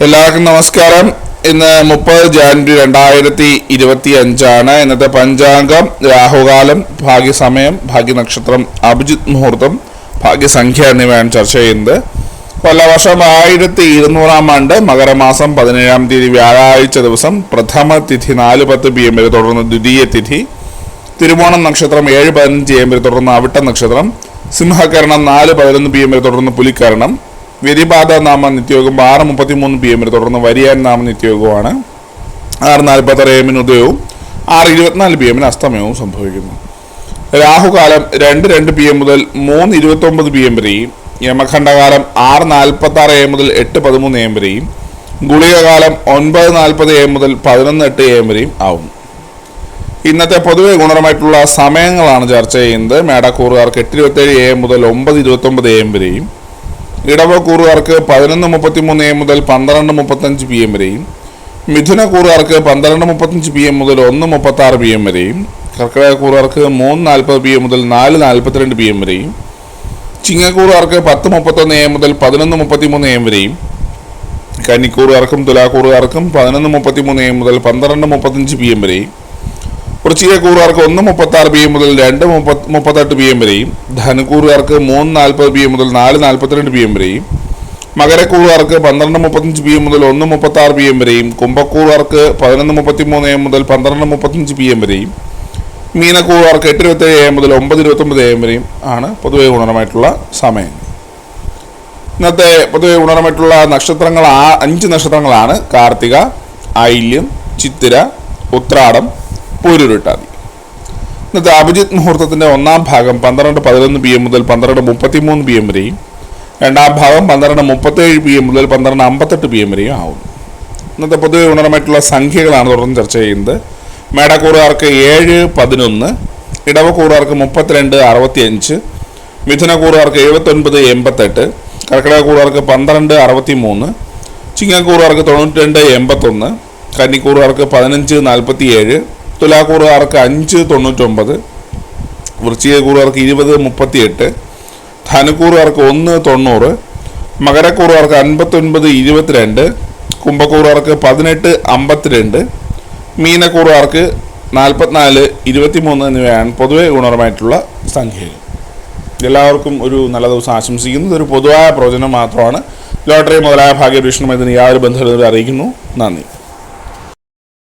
എല്ലാവർക്കും നമസ്കാരം. ഇന്ന് 30 ജാനുവരി 2025 ഇന്നത്തെ പഞ്ചാംഗം. രാഹുകാലം, ഭാഗ്യസമയം, ഭാഗ്യനക്ഷത്രം, അഭിജിത്ത് മുഹൂർത്തം, ഭാഗ്യസംഖ്യ എന്നിവയാണ് ചർച്ച ചെയ്യുന്നത്. കൊല്ലവർഷം 1200 ആണ്ട് മകരമാസം 17-ാം തീയതി വ്യാഴാഴ്ച ദിവസം പ്രഥമ തിഥി 4:10 PM വരെ തുടർന്ന് ദ്വിതീയ തിഥി, തിരുവോണം നക്ഷത്രം 7:15 AM വരെ തുടർന്ന് അവിട്ട നക്ഷത്രം, സിംഹകരണം 4:11 PM വരെ തുടർന്ന് പുലിക്കരണം, വ്യതിപാത നാമ നിത്യയോഗം 6:33 PM വരെ തുടർന്ന് വരിയാൻ നാമ നിത്യയോഗമാണ്. 6:46 AM ഉദയവും 6:24 PM അസ്തമയവും സംഭവിക്കുന്നു. രാഹുകാലം 2:02 PM മുതൽ 3:29 PM വരെയും, യമഖണ്ഡകാലം 6:46 AM മുതൽ 8:13 AM വരെയും, ഗുളികകാലം 9:40 AM മുതൽ 11:08 AM വരെയും ആവും. ഇന്നത്തെ പൊതുവെ ഗുണപരമായിട്ടുള്ള സമയങ്ങളാണ് ചർച്ച ചെയ്യുന്നത്. മേടക്കൂറുകാർക്ക് 8:27 AM മുതൽ 9:29 AM വരെയും, ഇടവക്കൂറുകാർക്ക് 11:33 AM മുതൽ 12:35 PM വരെയും, മിഥുനക്കൂറുകാർക്ക് 12:35 PM മുതൽ 1:36 PM വരെയും, കർക്കിടകക്കൂറുകാർക്ക് 3:40 PM മുതൽ 4:42 PM വരെയും, ചിങ്ങക്കൂറുകാർക്ക് 10:31 AM മുതൽ 11:33 AM വരെയും, കന്നിക്കൂറുകാർക്കും തുലാക്കൂറുകാർക്കും 11:33 AM മുതൽ 12:35 PM വരെയും, വൃശ്ചികക്കൂറുകാർക്ക് 1:36 PM മുതൽ 2:38 PM വരെയും, ധനുക്കൂറുകാർക്ക് 3:40 PM മുതൽ 4:42 PM വരെയും, മകരക്കൂറുകാർക്ക് 12:35 PM മുതൽ 1:36 PM വരെയും, കുംഭക്കൂറുകാർക്ക് 11:33 AM മുതൽ 12:35 PM വരെയും, മീനക്കൂറുകാർക്ക് 8:27 AM മുതൽ 9:29 AM വരെയും ആണ് പൊതുവെ ഗുണപരമായിട്ടുള്ള സമയം. ഇന്നത്തെ പൊതുവെ ഗുണപരമായിട്ടുള്ള നക്ഷത്രങ്ങൾ 5 നക്ഷത്രങ്ങളാണ്: കാർത്തിക, ആയില്യം, ചിത്തിര, ഉത്രാടം, പൂരുരുട്ടാതി. ഇന്നത്തെ അഭിജിത്ത് മുഹൂർത്തത്തിൻ്റെ 1-ാം ഭാഗം 12:11 PM മുതൽ 12:33 PM വരെയും, 2-ാം ഭാഗം 12:37 PM മുതൽ 12:58 PM വരെയും ആവും. ഇന്നത്തെ പൊതുവെ ഗുണപരമായിട്ടുള്ള സംഖ്യകളാണ് തുടർന്ന് ചർച്ച ചെയ്യുന്നത്. മേടക്കൂറുകാർക്ക് 7:11, ഇടവക്കൂറുകാർക്ക് 32:65, മിഥുനക്കൂറുകാർക്ക് 79:88, കർക്കിടകക്കൂറുകാർക്ക് 12:63, ചിങ്ങക്കൂറുകാർക്ക് 92:81, കന്നിക്കൂറുകാർക്ക് 15:47, തുലാക്കൂറുകാർക്ക് 5:99, വൃശ്ചികക്കൂറുകാർക്ക് 20:38, ധനുക്കൂറുകാർക്ക് 1:90, മകരക്കൂറുകാർക്ക് 59:22, കുംഭക്കൂറുകാർക്ക് 18:52, മീനക്കൂറുകാർക്ക് 44:23 എന്നിവയാണ് പൊതുവെ ഗുണപരമായിട്ടുള്ള സംഖ്യകൾ. എല്ലാവർക്കും ഒരു നല്ല ദിവസം ആശംസിക്കുന്നു. ഇതൊരു പൊതുവായ പ്രവചനം മാത്രമാണ്. ലോട്ടറി മുതലായ ഭാഗ്യപരീക്ഷണം ഇതിന് യാതൊരു ബന്ധവും അറിയിക്കുന്നു. നന്ദി.